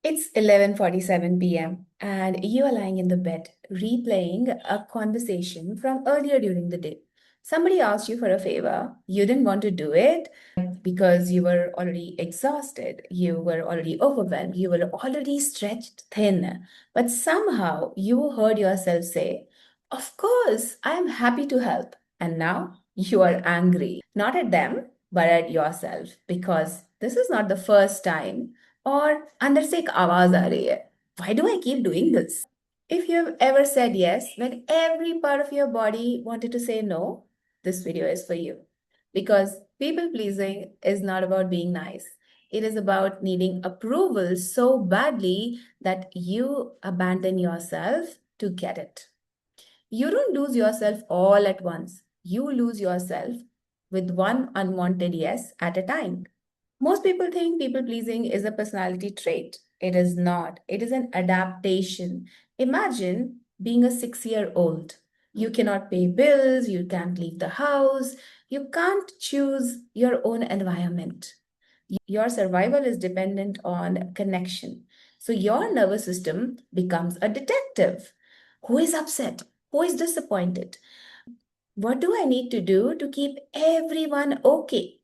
It's 11:47 p.m. and you are lying in the bed, replaying a conversation from earlier during the day. Somebody asked you for a favor. You didn't want to do it because you were already exhausted, you were already overwhelmed, you were already stretched thin. But somehow you heard yourself say, "Of course, I am happy to help." And now you are angry, not at them, but at yourself because this is not the first time और अंदर से एक आवाज आ रही है, why do I keep doing this? If you have ever said yes when every part of your body wanted to say no, this video is for you. Because people pleasing is not about being nice. It is about needing approval so badly that you abandon yourself to get it. You don't lose yourself all at once. You lose yourself with one unwanted yes at a time. Most people think people pleasing is a personality trait. It is not, it is an adaptation. Imagine being a 6-year-old. You cannot pay bills, you can't leave the house, you can't choose your own environment. Your survival is dependent on connection. So your nervous system becomes a detective. Who is upset? Who is disappointed? What do I need to do to keep everyone okay?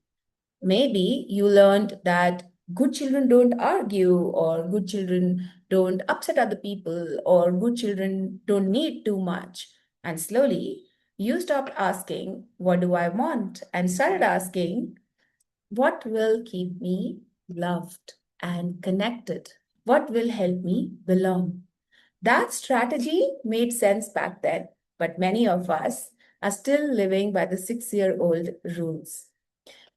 Maybe you learned that good children don't argue, or good children don't upset other people, or good children don't need too much. And slowly, you stopped asking, "What do I want?" and started asking, "What will keep me loved and connected? What will help me belong?" That strategy made sense back then, but many of us are still living by the 6-year-old rules.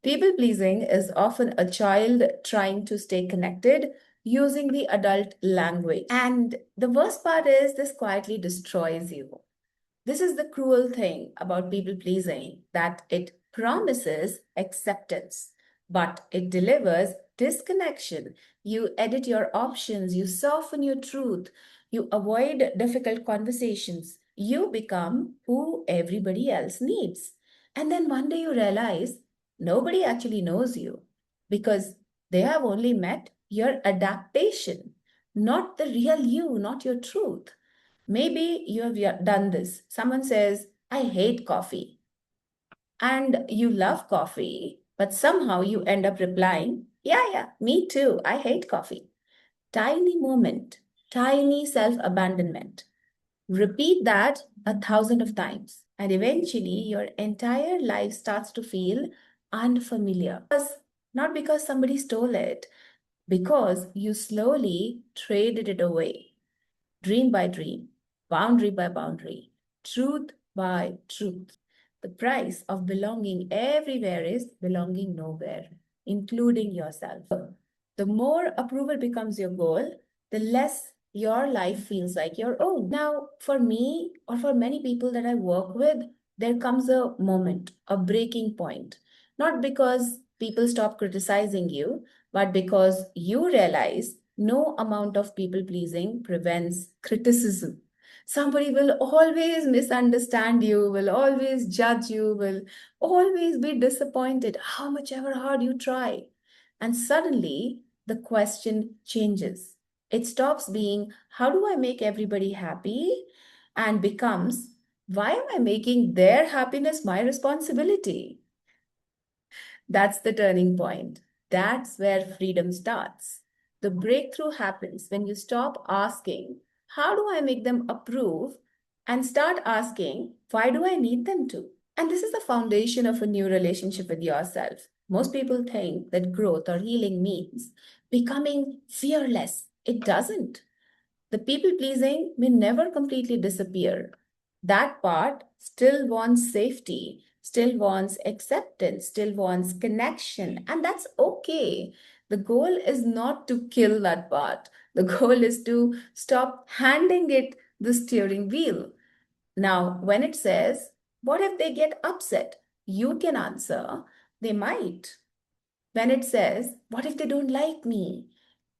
People pleasing is often a child trying to stay connected using the adult language. And the worst part is this quietly destroys you. This is the cruel thing about people pleasing, that it promises acceptance, but it delivers disconnection. You edit your options, you soften your truth, you avoid difficult conversations, you become who everybody else needs. And then one day you realize nobody actually knows you because they have only met your adaptation, not the real you, not your truth. Maybe you have done this. Someone says, "I hate coffee," and you love coffee, but somehow you end up replying, "Yeah, yeah, me too. I hate coffee." Tiny moment, tiny self abandonment. Repeat that 1,000 of times, and eventually your entire life starts to feel unfamiliar. Not because somebody stole it, because you slowly traded it away. Dream by dream, boundary by boundary, truth by truth. The price of belonging everywhere is belonging nowhere, including yourself. The more approval becomes your goal, the less your life feels like your own. Now, for me or for many people that I work with, there comes a moment, a breaking point. Not because people stop criticizing you, but because you realize no amount of people pleasing prevents criticism. Somebody will always misunderstand you, will always judge you, will always be disappointed, how much ever hard you try. And suddenly the question changes. It stops being, "How do I make everybody happy?" and becomes, "Why am I making their happiness my responsibility?" That's the turning point. That's where freedom starts. The breakthrough happens when you stop asking, "How do I make them approve?" and start asking, "Why do I need them to?" And this is the foundation of a new relationship with yourself. Most people think that growth or healing means becoming fearless. It doesn't. The people pleasing may never completely disappear. That part still wants safety, still wants acceptance, still wants connection, and that's okay. The goal is not to kill that part. The goal is to stop handing it the steering wheel. Now, when it says, "What if they get upset?" you can answer, "They might." When it says, "What if they don't like me?"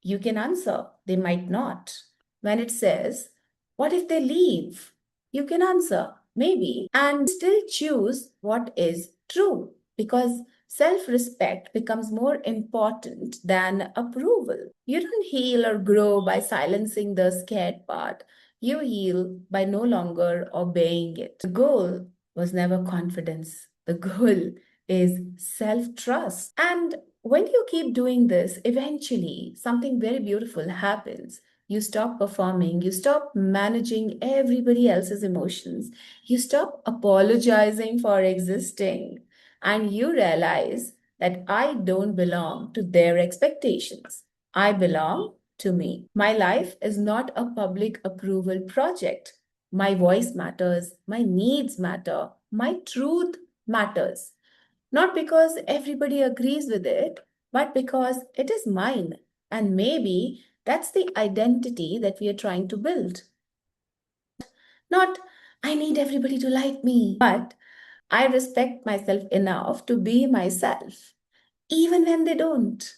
you can answer, "They might not." When it says, "What if they leave?" you can answer, "Maybe," and still choose what is true because self-respect becomes more important than approval. You don't heal or grow by silencing the scared part. You heal by no longer obeying it. The goal was never confidence. The goal is self-trust. And when you keep doing this, eventually something very beautiful happens. You stop performing, you stop managing everybody else's emotions, you stop apologizing for existing, and you realize that I don't belong to their expectations. I belong to me. My life is not a public approval project. My voice matters, my needs matter, my truth matters. Not because everybody agrees with it, but because it is mine. And maybe that's the identity that we are trying to build. Not, I need everybody to like me, but I respect myself enough to be myself, even when they don't.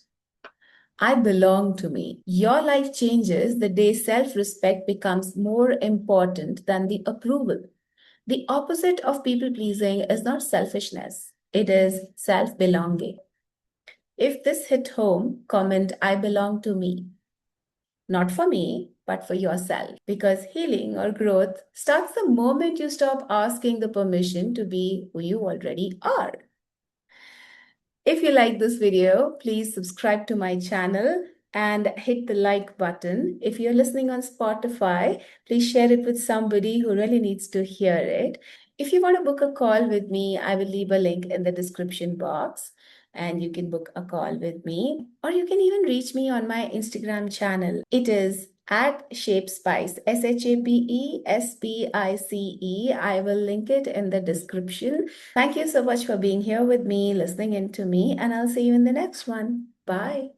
I belong to me. Your life changes the day self respect becomes more important than the approval. The opposite of people pleasing is not selfishness, it is self belonging. If this hit home, comment I belong to me. Not for me, but for yourself. Because healing or growth starts the moment you stop asking the permission to be who you already are. If you like this video, please subscribe to my channel and hit the like button. If you're listening on Spotify, please share it with somebody who really needs to hear it. If you want to book a call with me, I will leave a link in the description box and you can book a call with me, or you can even reach me on my Instagram channel. It is at ShapeSpice, ShapeSpice. I will link it in the description. Thank you so much for being here with me, listening in to me, and I'll see you in the next one. Bye.